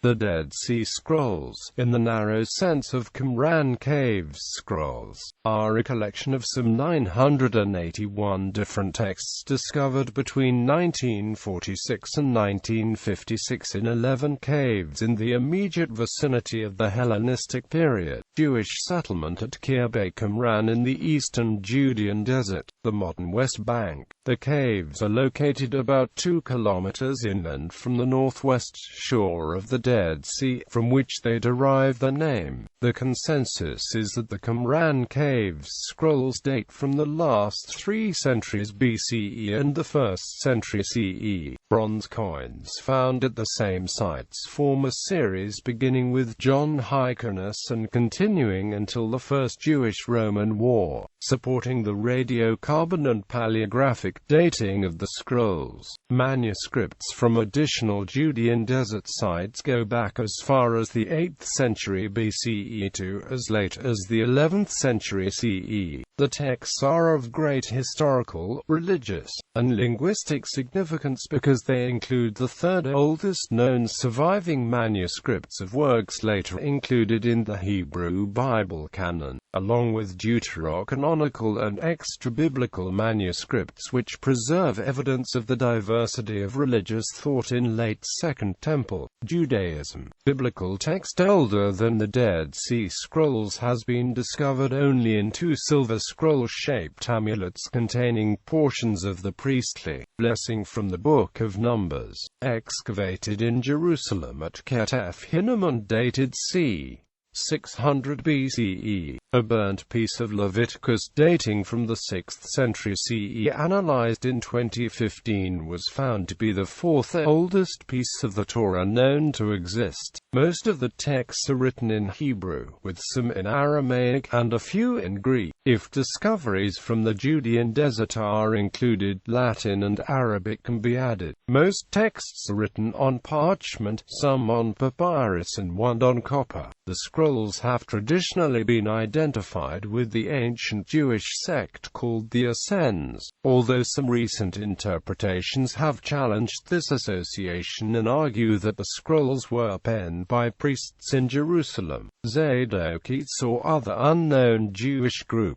The Dead Sea Scrolls, in the narrow sense of Qumran Caves Scrolls, are a collection of some 981 different texts discovered between 1946 and 1956 in 11 caves in the immediate vicinity of the Hellenistic period Jewish settlement at Khirbet Qumran in the eastern Judean Desert, the modern West Bank. The caves are located about 2 kilometres inland from the northwest shore of the Dead Sea, from which they derive their name. The consensus is that the Qumran Caves Scrolls date from the last 3 centuries BCE and the 1st century CE. Bronze coins found at the same sites form a series beginning with John Hyrcanus and continuing until the First Jewish-Roman War, supporting the radiocarbon and paleographic dating of the scrolls. Manuscripts from additional Judean Desert sites go back as far as the 8th century BCE to as late as the 11th century CE. The texts are of great historical, religious, and linguistic significance because they include the third oldest known surviving manuscripts of works later included in the Hebrew Bible canon, along with deuterocanonical and extra-biblical manuscripts which preserve evidence of the diversity of religious thought in late Second Temple Judaism. Biblical text older than the Dead Sea Scrolls has been discovered only in 2 silver scroll-shaped amulets containing portions of the priestly blessing from the Book of Numbers, excavated in Jerusalem at Khirbet Qumran, dated c. 600 BCE. A burnt piece of Leviticus dating from the 6th century CE analyzed in 2015 was found to be the 4th oldest piece of the Torah known to exist. Most of the texts are written in Hebrew, with some in Aramaic and a few in Greek. If discoveries from the Judean Desert are included, Latin and Arabic can be added. Most texts are written on parchment, some on papyrus and one on copper. The scrolls have traditionally been identified with the ancient Jewish sect called the Essenes, although some recent interpretations have challenged this association and argue that the scrolls were penned by priests in Jerusalem, Zadokites or other unknown Jewish groups.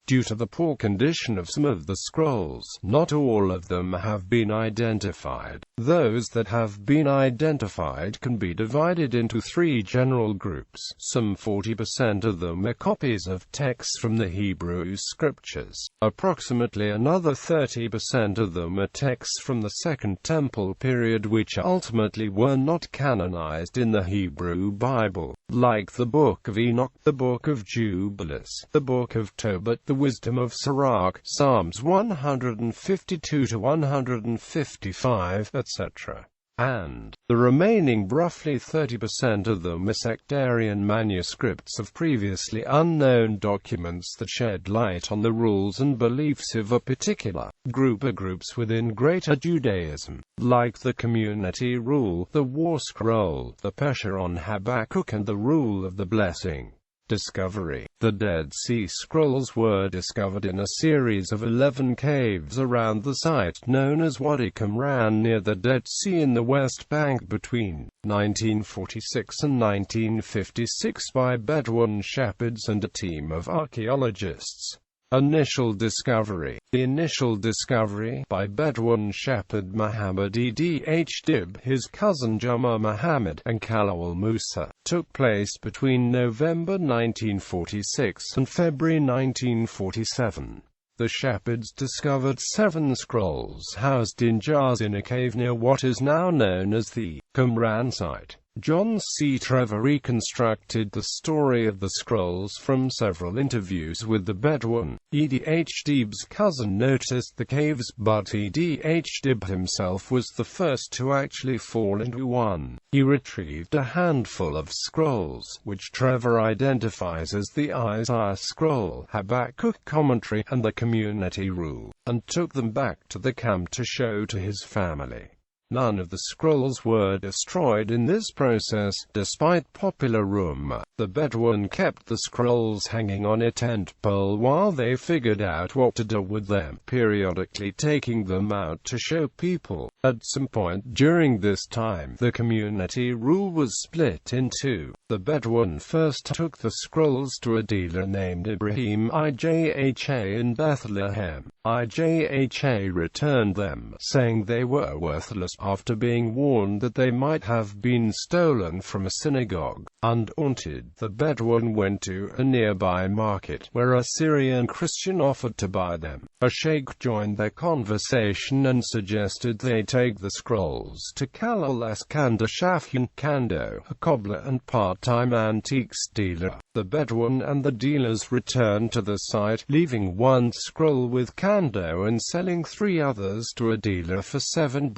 Due to the poor condition of some of the scrolls, not all of them have been identified. Those that have been identified can be divided into 3 general groups. Some 40% of them are copies of texts from the Hebrew Scriptures. Approximately another 30% of them are texts from the Second Temple period which ultimately were not canonized in the Hebrew Bible, like the Book of Enoch, the Book of Jubilees, the Book of Tobit, the Wisdom of Sirach, Psalms 152 to 155, etc. And the remaining roughly 30% of them are sectarian manuscripts of previously unknown documents that shed light on the rules and beliefs of a particular group or groups within Greater Judaism, like the community rule, the war scroll, the Pesher on Habakkuk and the rule of the blessing. Discovery. The Dead Sea Scrolls were discovered in a series of 11 caves around the site known as Wadi Qumran near the Dead Sea in the West Bank between 1946 and 1956 by Bedouin shepherds and a team of archaeologists. Initial discovery. The initial discovery, by Bedouin shepherd Muhammad Edh Dib, his cousin Jumar Muhammad, and Kalawal Musa, took place between November 1946 and February 1947. The shepherds discovered 7 scrolls housed in jars in a cave near what is now known as the Qumran site. John C. Trevor reconstructed the story of the scrolls from several interviews with the Bedouin. Edh Dib's cousin noticed the caves, but Edh Dib himself was the first to actually fall into one. He retrieved a handful of scrolls, which Trevor identifies as the Isaiah scroll, Habakkuk commentary, and the community rule, and took them back to the camp to show to his family. None of the scrolls were destroyed in this process, despite popular rumor. The Bedouin kept the scrolls hanging on a tent pole while they figured out what to do with them, periodically taking them out to show people. At some point during this time, the community rule was split in two. The Bedouin first took the scrolls to a dealer named Ibrahim Ijha in Bethlehem. Ijha returned them, saying they were worthless, after being warned that they might have been stolen from a synagogue. Undaunted, the Bedouin went to a nearby market, where a Syrian Christian offered to buy them. A sheikh joined their conversation and suggested they take the scrolls to Khalil Eskander Shafyan Kando, a cobbler and part-time antiques dealer. The Bedouin and the dealers returned to the site, leaving one scroll with Kando and selling 3 others to a dealer for £7.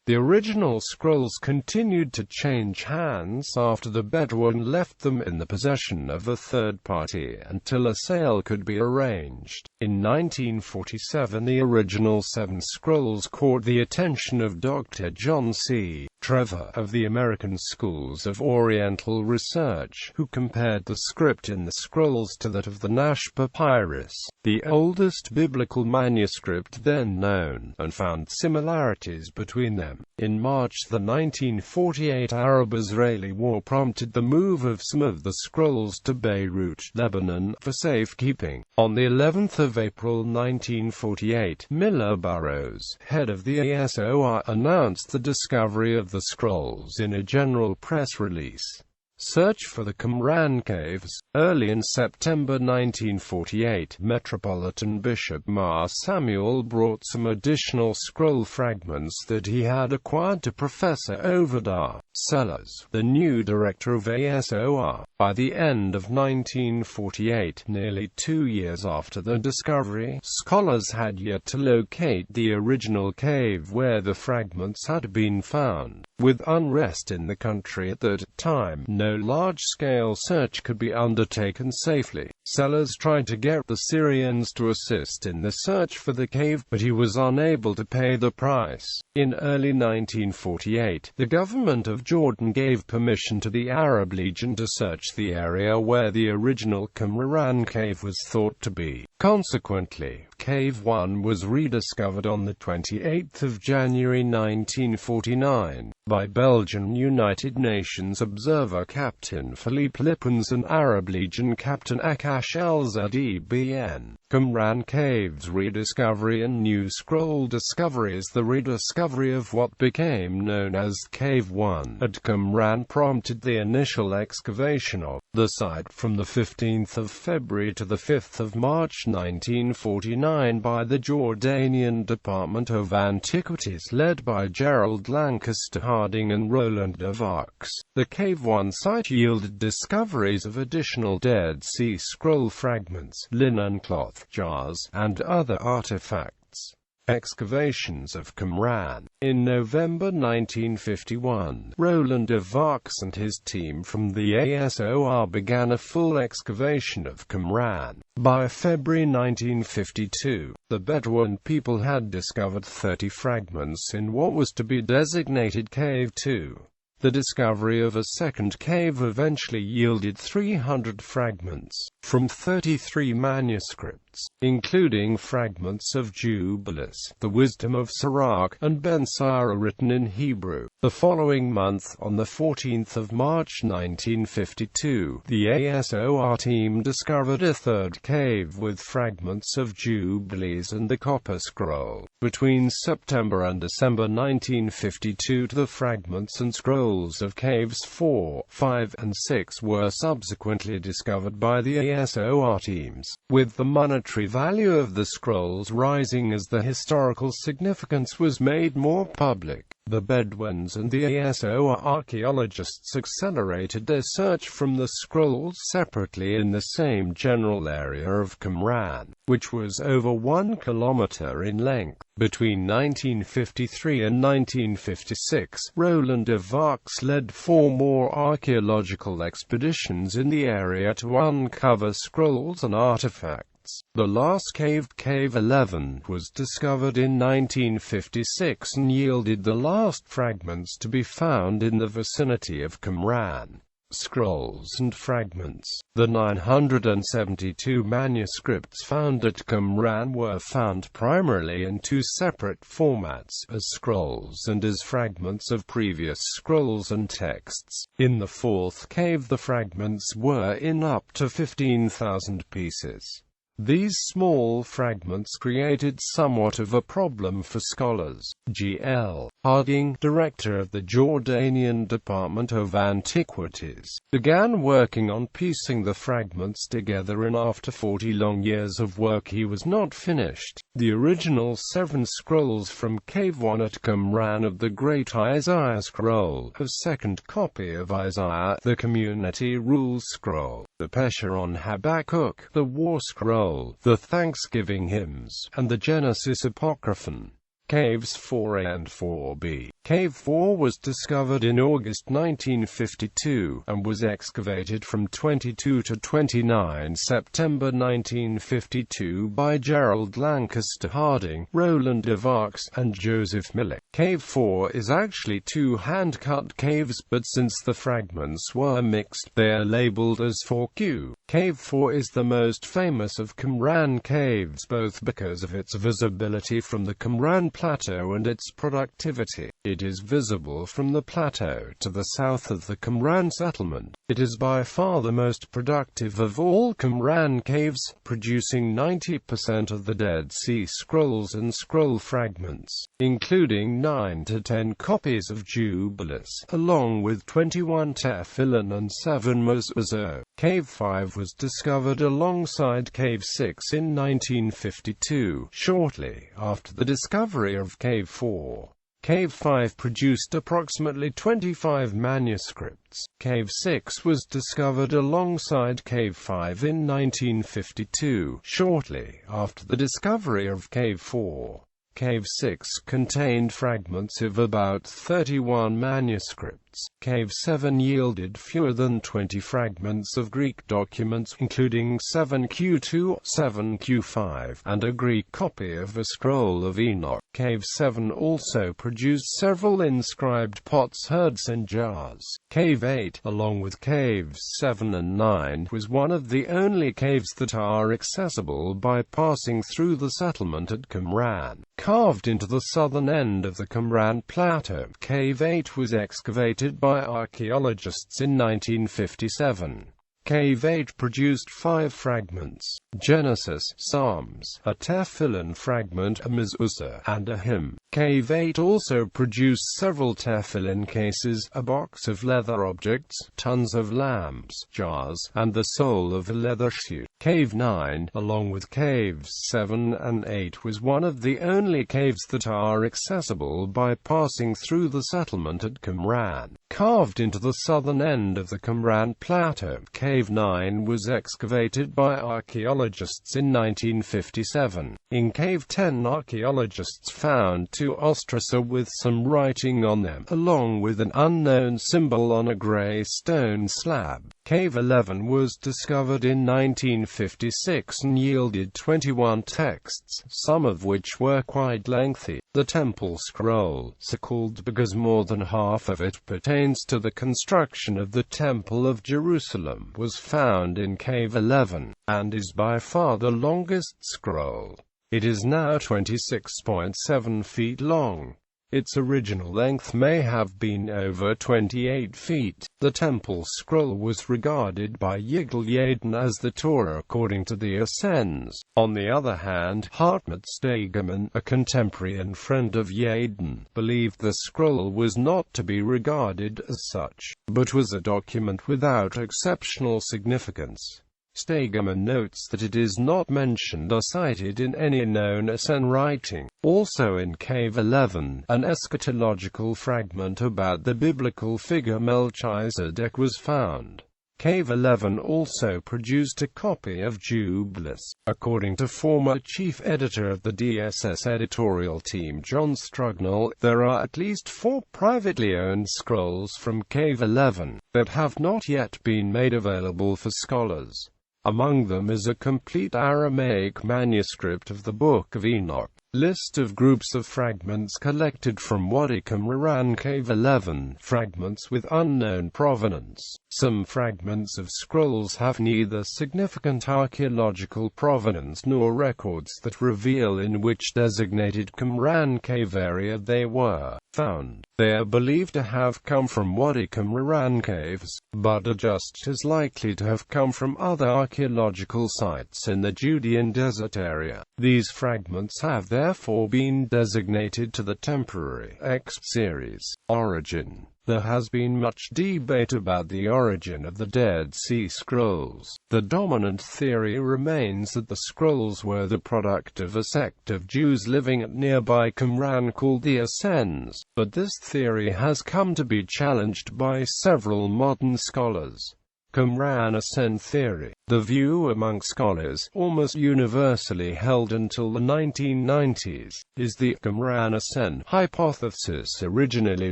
The original scrolls continued to change hands after the Bedouin left them in the possession of a third party until a sale could be arranged. In 1947, the original 7 scrolls caught the attention of Dr. John C. Trevor of the American Schools of Oriental Research, who compared the script in the scrolls to that of the Nash Papyrus, the oldest biblical manuscript then known, and found similarities between them. In March, the 1948 Arab-Israeli War prompted the move of some of the scrolls to Beirut, Lebanon, for safekeeping. On the 11th of April 1948, Miller Burrows, head of the ASOR, announced the discovery of the scrolls in a general press release. Search for the Qumran Caves. Early in September 1948, Metropolitan Bishop Mar Samuel brought some additional scroll fragments that he had acquired to Professor Ovidiah Sellers, the new director of ASOR. By the end of 1948, nearly 2 years after the discovery, scholars had yet to locate the original cave where the fragments had been found. With unrest in the country at that time, no large-scale search could be undertaken safely. Sellers tried to get the Syrians to assist in the search for the cave, but he was unable to pay the price. In early 1948, the government of Jordan gave permission to the Arab Legion to search the area where the original Qumran cave was thought to be. Consequently, Cave 1 was rediscovered on the 28th of January 1949 by Belgian United Nations observer Captain Philippe Lippens and Arab Legion Captain Akash El-Zdbn. Qumran Caves rediscovery and new scroll discoveries. The rediscovery of what became known as Cave 1 at Qumran prompted the initial excavation of the site from the 15th of February to the 5th of March 1949 by the Jordanian Department of Antiquities led by Gerald Lancaster Harding and Roland de Vaux. The Cave 1 site yielded discoveries of additional Dead Sea Scroll fragments, linen cloth, jars, and other artifacts. Excavations of Qumran. In November 1951, Roland de Vaux and his team from the ASOR began a full excavation of Qumran. By February 1952, the Bedouin people had discovered 30 fragments in what was to be designated Cave 2. The discovery of a second cave eventually yielded 300 fragments, from 33 manuscripts, including fragments of Jubilees, the Wisdom of Sirach, and Ben Sira written in Hebrew. The following month, on the 14th of March 1952, the ASOR team discovered a third cave with fragments of Jubilees and the Copper Scroll. Between September and December 1952, the fragments and scrolls of Caves 4, 5, and 6 were subsequently discovered by the ASOR teams, with the monetary value of the scrolls rising as the historical significance was made more public. The Bedouins and the ASOR archaeologists accelerated their search from the scrolls separately in the same general area of Qumran, which was over 1 kilometre in length. Between 1953 and 1956, Roland de Vaux led 4 more archaeological expeditions in the area to uncover scrolls and artifacts. texts. The last cave, Cave 11, was discovered in 1956 and yielded the last fragments to be found in the vicinity of Qumran. Scrolls and fragments. The 972 manuscripts found at Qumran were found primarily in two separate formats, as scrolls and as fragments of previous scrolls and texts. In the fourth cave the fragments were in up to 15,000 pieces. These small fragments created somewhat of a problem for scholars. G.L. Harding, director of the Jordanian Department of Antiquities, began working on piecing the fragments together, and after 40 long years of work he was not finished. The original 7 scrolls from Cave 1 at Qumran of the Great Isaiah Scroll, a second copy of Isaiah, the Community Rules Scroll, the Pesher Habakkuk, the War Scroll, the Thanksgiving Hymns, and the Genesis Apocryphon. Caves 4A and 4B. Cave 4 was discovered in August 1952, and was excavated from 22 to 29 September 1952 by Gerald Lancaster Harding, Roland Devarx, and Joseph Millick. Cave 4 is actually 2 hand-cut caves, but since the fragments were mixed, they are labeled as 4Q. Cave 4 is the most famous of Qumran caves, both because of its visibility from the Qumran Plateau and its productivity. It is visible from the plateau to the south of the Qumran settlement. It is by far the most productive of all Qumran caves, producing 90% of the Dead Sea Scrolls and scroll fragments, including 9 to 10 copies of Jubilees, along with 21 tefillin and 7 mezuzot. Cave 5 was discovered alongside Cave 6 in 1952, shortly after the discovery of Cave 4. Cave 5 produced approximately 25 manuscripts. Cave 6 was discovered alongside Cave 5 in 1952, shortly after the discovery of Cave 4. Cave 6 contained fragments of about 31 manuscripts. Cave 7 yielded fewer than 20 fragments of Greek documents, including 7Q2, 7Q5, and a Greek copy of a scroll of Enoch. Cave 7 also produced several inscribed pots, herds, and jars. Cave 8, along with Caves 7 and 9, was one of the only caves that are accessible by passing through the settlement at Qumran. Carved into the southern end of the Qumran Plateau, Cave 8 was excavated by archaeologists in 1957. Cave 8 produced 5 fragments: Genesis, Psalms, a tefillin fragment, a mezuzah, and a hymn. Cave 8 also produced several tefillin cases, a box of leather objects, tons of lamps, jars, and the sole of a leather shoe. Cave 9, along with Caves 7 and 8, was one of the only caves that are accessible by passing through the settlement at Qumran. Carved into the southern end of the Qumran Plateau, Cave 9 was excavated by archaeologists in 1957. In Cave 10, archaeologists found 2 ostrasa with some writing on them, along with an unknown symbol on a grey stone slab. Cave 11 was discovered in 1956 and yielded 21 texts, some of which were quite lengthy. The Temple Scroll, so called because more than half of it pertains to the construction of the Temple of Jerusalem, was found in Cave 11, and is by far the longest scroll. It is now 26.7 feet long. Its original length may have been over 28 feet. The Temple Scroll was regarded by Yigal Yadin as the Torah according to the Essenes. On the other hand, Hartmut Stegemann, a contemporary and friend of Yadin, believed the scroll was not to be regarded as such, but was a document without exceptional significance. Stegemann notes that it is not mentioned or cited in any known Essene writing. Also in Cave 11, an eschatological fragment about the biblical figure Melchizedek was found. Cave 11 also produced a copy of Jubilees. According to former chief editor of the DSS editorial team John Strugnell, there are at least 4 privately owned scrolls from Cave 11 that have not yet been made available for scholars. Among them is a complete Aramaic manuscript of the Book of Enoch. List of groups of fragments collected from Wadi Qumran Cave. 11 fragments with unknown provenance. Some fragments of scrolls have neither significant archaeological provenance nor records that reveal in which designated Qumran cave area they were found. They are believed to have come from Wadi Qumran caves, but are just as likely to have come from other archaeological sites in the Judean Desert area. These fragments have therefore been designated to the temporary X series. Origin. There has been much debate about the origin of the Dead Sea Scrolls. The dominant theory remains that the scrolls were the product of a sect of Jews living at nearby Qumran called the Essenes, but this theory has come to be challenged by several modern scholars. Qumran Essene theory. The view among scholars, almost universally held until the 1990s, is the Qumran Essene hypothesis, originally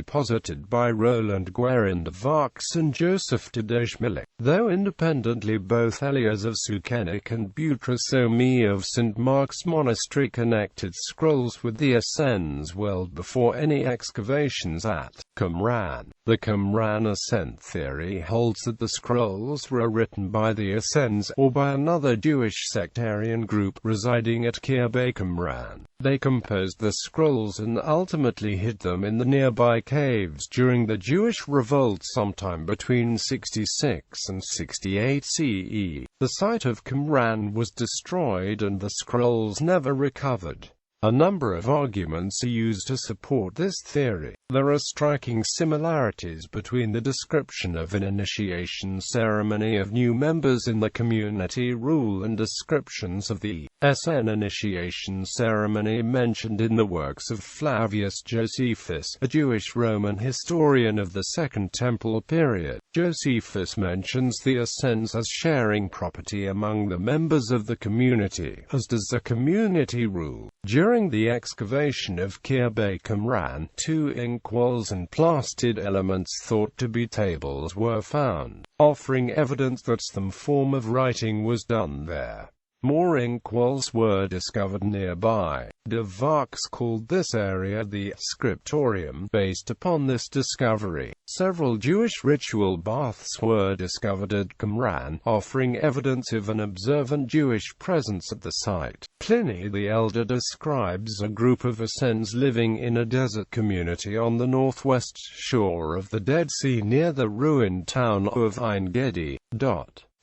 posited by Roland Guérin de Vaux and Joseph Tadej. Though independently, both Elias of Sukenik and Butrasomi of St. Mark's Monastery connected scrolls with the Essenes well before any excavations at Qumran. The Qumran Essene theory holds that the scrolls were written by the Essenes or by another Jewish sectarian group residing at Khirbet Qumran. They composed the scrolls and ultimately hid them in the nearby caves during the Jewish revolt sometime between 66 and 68 CE. The site of Qumran was destroyed and the scrolls never recovered. A number of arguments are used to support this theory. There are striking similarities between the description of an initiation ceremony of new members in the community rule and descriptions of the Essene initiation ceremony mentioned in the works of Flavius Josephus, a Jewish Roman historian of the Second Temple period. Josephus mentions the Essenes as sharing property among the members of the community, as does the community rule. During the excavation of Khirbet Qumran, 2 inkwells and plastered elements thought to be tables were found, offering evidence that some form of writing was done there. More inkwells were discovered nearby. De Vaux called this area the scriptorium based upon this discovery. Several Jewish ritual baths were discovered at Qumran, offering evidence of an observant Jewish presence at the site. Pliny the Elder describes a group of Essenes living in a desert community on the northwest shore of the Dead Sea near the ruined town of Ein-Gedi.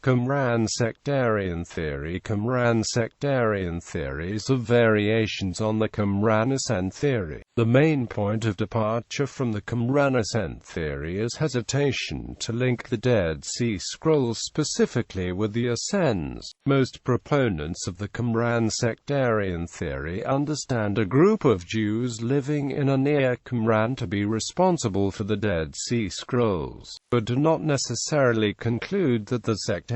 Qumran sectarian theory. Qumran sectarian theories are variations on the Qumran Essene theory. The main point of departure from the Qumran Essene theory is hesitation to link the Dead Sea Scrolls specifically with the Essenes. Most proponents of the Qumran sectarian theory understand a group of Jews living in and near Qumran to be responsible for the Dead Sea Scrolls, but do not necessarily conclude that the sectarians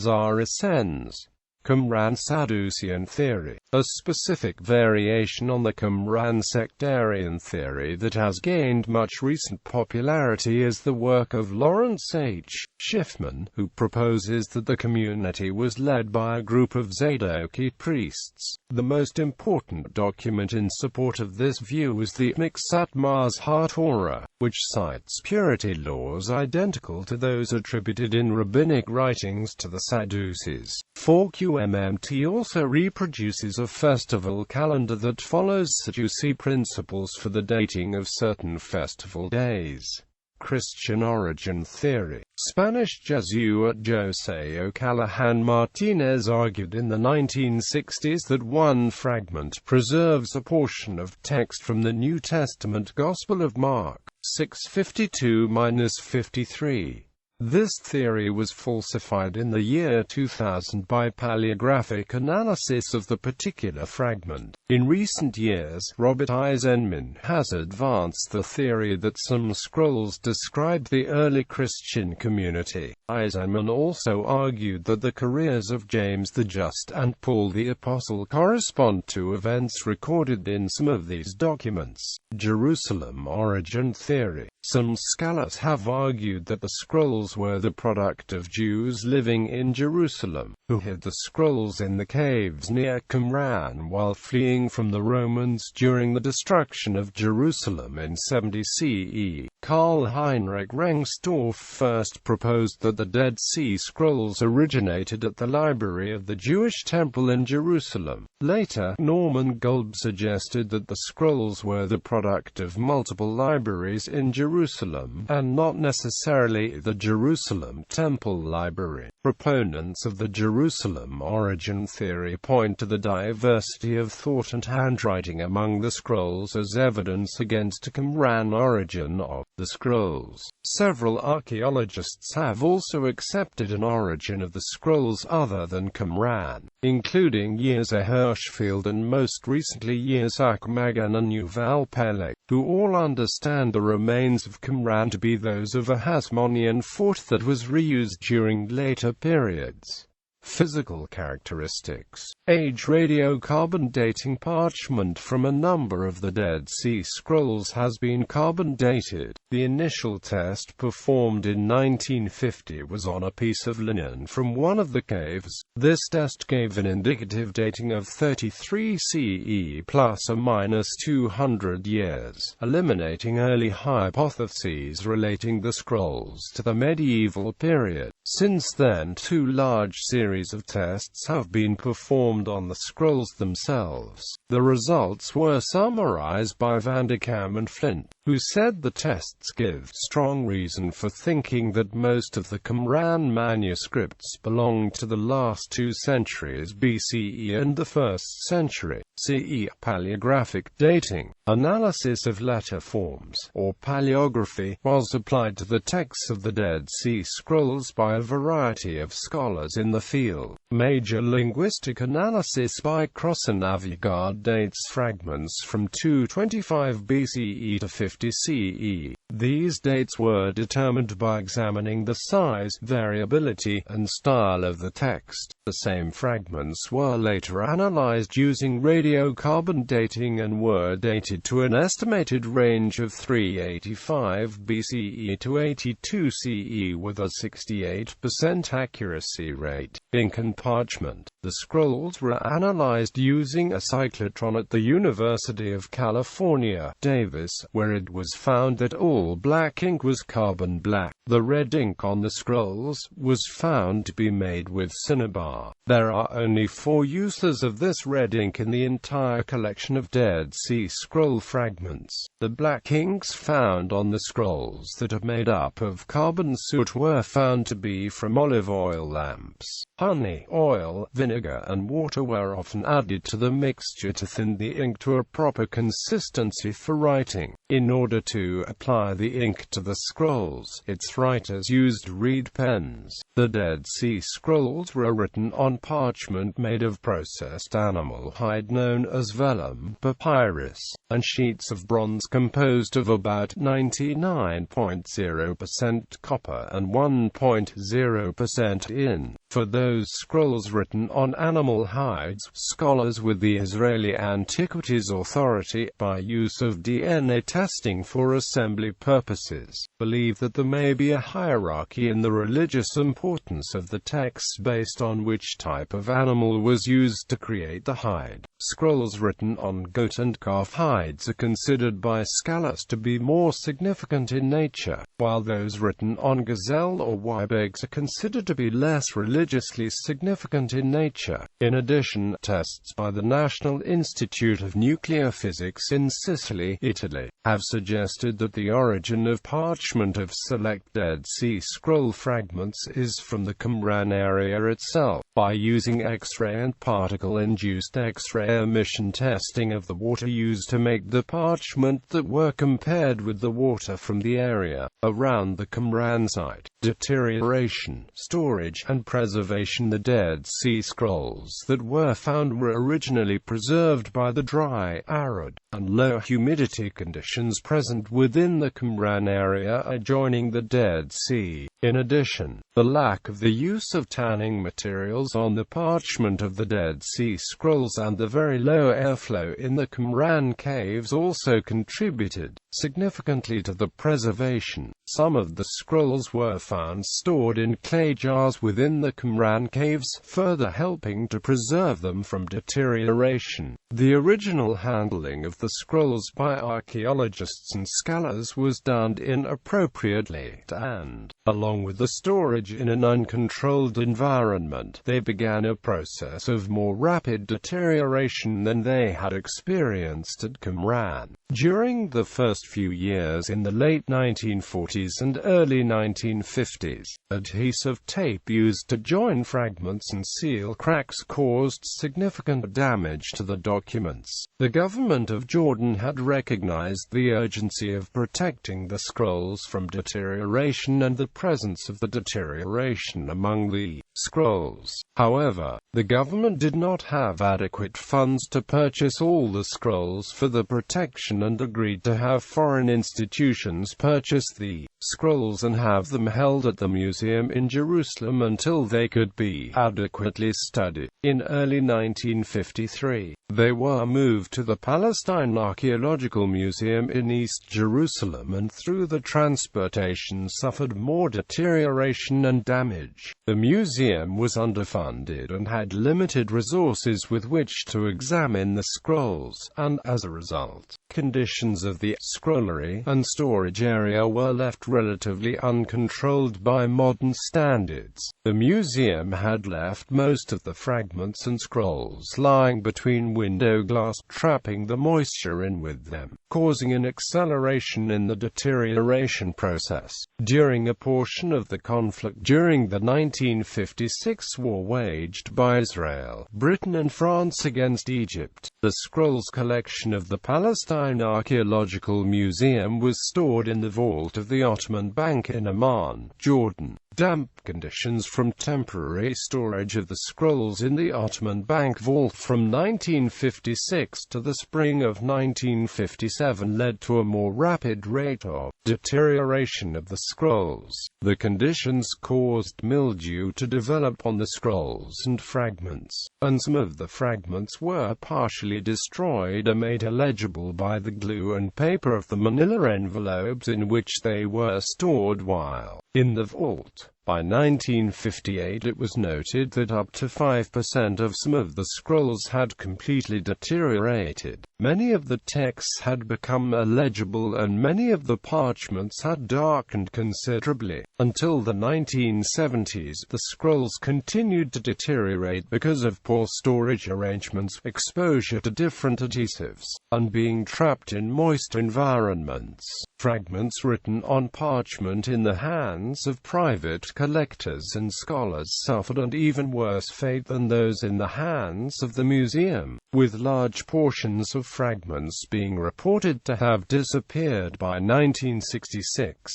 are Essenes. Qumran Sadducean theory. A specific variation on the Qumran sectarian theory that has gained much recent popularity is the work of Lawrence H. Schiffman, who proposes that the community was led by a group of Zadoki priests. The most important document in support of this view is the Miksat Mazhar Torah, which cites purity laws identical to those attributed in rabbinic writings to the Sadducees. 4QMMT also reproduces a festival calendar that follows Sadducee principles for the dating of certain festival days. Christian origin theory. Spanish Jesuit José O'Callaghan Martinez argued in the 1960s that one fragment preserves a portion of text from the New Testament Gospel of Mark 6:52-53. This theory was falsified in the year 2000 by paleographic analysis of the particular fragment. In recent years, Robert Eisenman has advanced the theory that some scrolls describe the early Christian community. Eisenman also argued that the careers of James the Just and Paul the Apostle correspond to events recorded in some of these documents. Jerusalem origin theory. Some scholars have argued that the scrolls scrolls were the product of Jews living in Jerusalem, who hid the scrolls in the caves near Qumran while fleeing from the Romans during the destruction of Jerusalem in 70 CE. Karl Heinrich Rengstorff first proposed that the Dead Sea Scrolls originated at the library of the Jewish Temple in Jerusalem. Later, Norman Golb suggested that the scrolls were the product of multiple libraries in Jerusalem, and not necessarily the Jerusalem Temple Library. Proponents of the Jerusalem origin theory point to the diversity of thought and handwriting among the scrolls as evidence against a Qumran origin of the scrolls. Several archaeologists have also accepted an origin of the scrolls other than Qumran, including Yerzy Hirschfeld and most recently Yitzhak Magen and Yuval Peleg, who all understand the remains of Qumran to be those of a Hasmonean fort that was reused during later periods. Physical characteristics. Age. Radiocarbon dating. Parchment from a number of the Dead Sea Scrolls has been carbon dated. The initial test performed in 1950 was on a piece of linen from one of the caves. This test gave an indicative dating of 33 CE plus or minus 200 years, eliminating early hypotheses relating the scrolls to the medieval period. Since then, two large series of tests have been performed on the scrolls themselves. The results were summarized by Van der Kam and Flint, who said the tests give strong reason for thinking that most of the Qumran manuscripts belong to the last 2 centuries BCE and the 1st century CE. Paleographic dating. Analysis of letter forms, or paleography, was applied to the texts of the Dead Sea Scrolls by a variety of scholars in the field. Major linguistic analysis by Cross and Navigard dates fragments from 225 BCE to 50 CE. These dates were determined by examining the size, variability, and style of the text. The same fragments were later analyzed using radiocarbon dating and were dated to an estimated range of 385 BCE to 82 CE with a 68% accuracy rate. Ink and parchment. The scrolls were analyzed using a cyclotron at the University of California, Davis, where it was found that all black ink was carbon black. The red ink on the scrolls was found to be made with cinnabar. There are only 4 uses of this red ink in the entire collection of Dead Sea Scroll fragments. The black inks found on the scrolls that are made up of carbon soot were found to be from olive oil lamps. Honey, oil, vinegar and water were often added to the mixture to thin the ink to a proper consistency for writing. In order to apply the ink to the scrolls, its writers used reed pens. The Dead Sea Scrolls were written on parchment made of processed animal hide known as vellum, papyrus, and sheets of bronze composed of about 99.0% copper and 1.0% tin. For those scrolls written on animal hides, scholars with the Israeli Antiquities Authority, by use of DNA testing for assembly purposes, believe that there may be a hierarchy in the religious importance of the texts based on which type of animal was used to create the hide. Scrolls written on goat and calf hides are considered by scholars to be more significant in nature, while those written on gazelle or ibex are considered to be less religiously significant in nature. In addition, tests by the National Institute of Nuclear Physics in Sicily, Italy, have suggested that the origin of parchment of select Dead Sea Scroll fragments is from the Qumran area itself. By using X-ray and particle-induced X-ray emission testing of the water used to make the parchment that were compared with the water from the area around the Qumran site, deterioration, storage, and preservation. The Dead Sea Scrolls that were found were originally preserved by the dry, arid, and low humidity conditions present within the Qumran area adjoining the Dead Sea. In addition, the lack of the use of tanning materials on the parchment of the Dead Sea Scrolls and the very low airflow in the Qumran caves also contributed significantly to the preservation. Some of the scrolls were found stored in clay jars within the Qumran caves, further helping to preserve them from deterioration. The original handling of the scrolls by archaeologists and scholars was done inappropriately, and, along with the storage in an uncontrolled environment, they began a process of more rapid deterioration than they had experienced at Qumran. During the first few years in the late 1940s and early 1950s, adhesive tape used to join fragments and seal cracks caused significant damage to the documents. The government of Jordan had recognized the urgency of protecting the scrolls from deterioration and the presence of the deterioration among the scrolls. However, the government did not have adequate funds to purchase all the scrolls for the protection and agreed to have foreign institutions purchase the scrolls and have them held at the museum in Jerusalem until they could be adequately studied. In early 1953, they were moved to the Palestine Archaeological Museum in East Jerusalem and through the transportation suffered more deterioration and damage. The museum was underfunded and had limited resources with which to examine the scrolls, and as a result, conditions of the scrollery and storage area were left relatively uncontrolled by modern standards. The museum had left most of the fragments and scrolls lying between window glass, trapping the moisture in with them, causing an acceleration in the deterioration process. During a portion of the conflict during the 1956 war waged by Israel, Britain and France against Egypt, the scrolls collection of the Palestine Archaeological Museum was stored in the vault of the Ottoman Bank in Amman, Jordan. Damp conditions from temporary storage of the scrolls in the Ottoman Bank vault from 1956 to the spring of 1957 led to a more rapid rate of deterioration of the scrolls. The conditions caused mildew to develop on the scrolls and fragments, and some of the fragments were partially destroyed or made illegible by the glue and paper of the manila envelopes in which they were stored while in the vault. By 1958 it was noted that up to 5% of some of the scrolls had completely deteriorated. Many of the texts had become illegible and many of the parchments had darkened considerably. Until the 1970s, the scrolls continued to deteriorate because of poor storage arrangements, exposure to different adhesives, and being trapped in moist environments. Fragments written on parchment in the hands of private collectors and scholars suffered an even worse fate than those in the hands of the museum, with large portions of fragments being reported to have disappeared by 1966.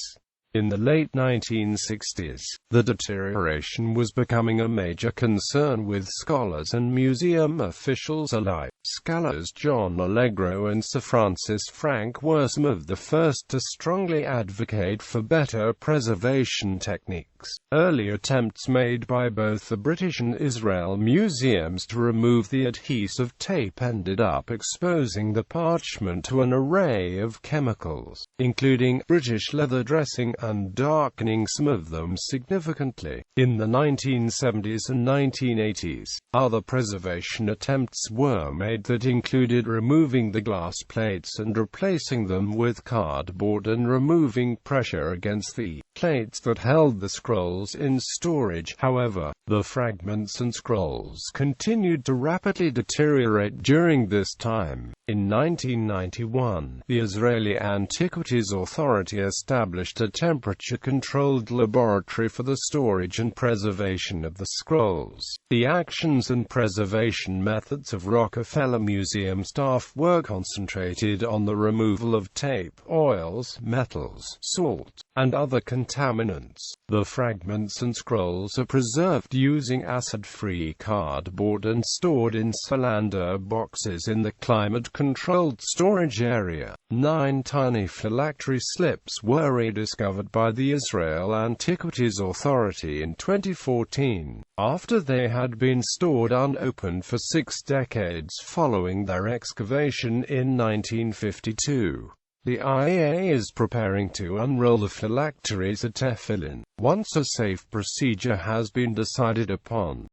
In the late 1960s, the deterioration was becoming a major concern with scholars and museum officials alike. Scholars John Allegro and Sir Francis Frank were some of the first to strongly advocate for better preservation techniques. Early attempts made by both the British and Israel museums to remove the adhesive tape ended up exposing the parchment to an array of chemicals, including British leather dressing and darkening some of them significantly. In the 1970s and 1980s, other preservation attempts were made that included removing the glass plates and replacing them with cardboard and removing pressure against the plates that held the scrolls in storage. However, the fragments and scrolls continued to rapidly deteriorate during this time. In 1991, the Israeli Antiquities Authority established a temperature-controlled laboratory for the storage and preservation of the scrolls. The actions and preservation methods of Rockefeller Museum staff were concentrated on the removal of tape, oils, metals, salt, and other contaminants. The fragments and scrolls are preserved using acid-free cardboard and stored in cylinder boxes in the climate-controlled storage area. 9 tiny phylactery slips were rediscovered by the Israel Antiquities Authority in 2014, after they had been stored unopened for 6 decades following their excavation in 1952. The IAA is preparing to unroll the phylacteries at Tefillin, once a safe procedure has been decided upon.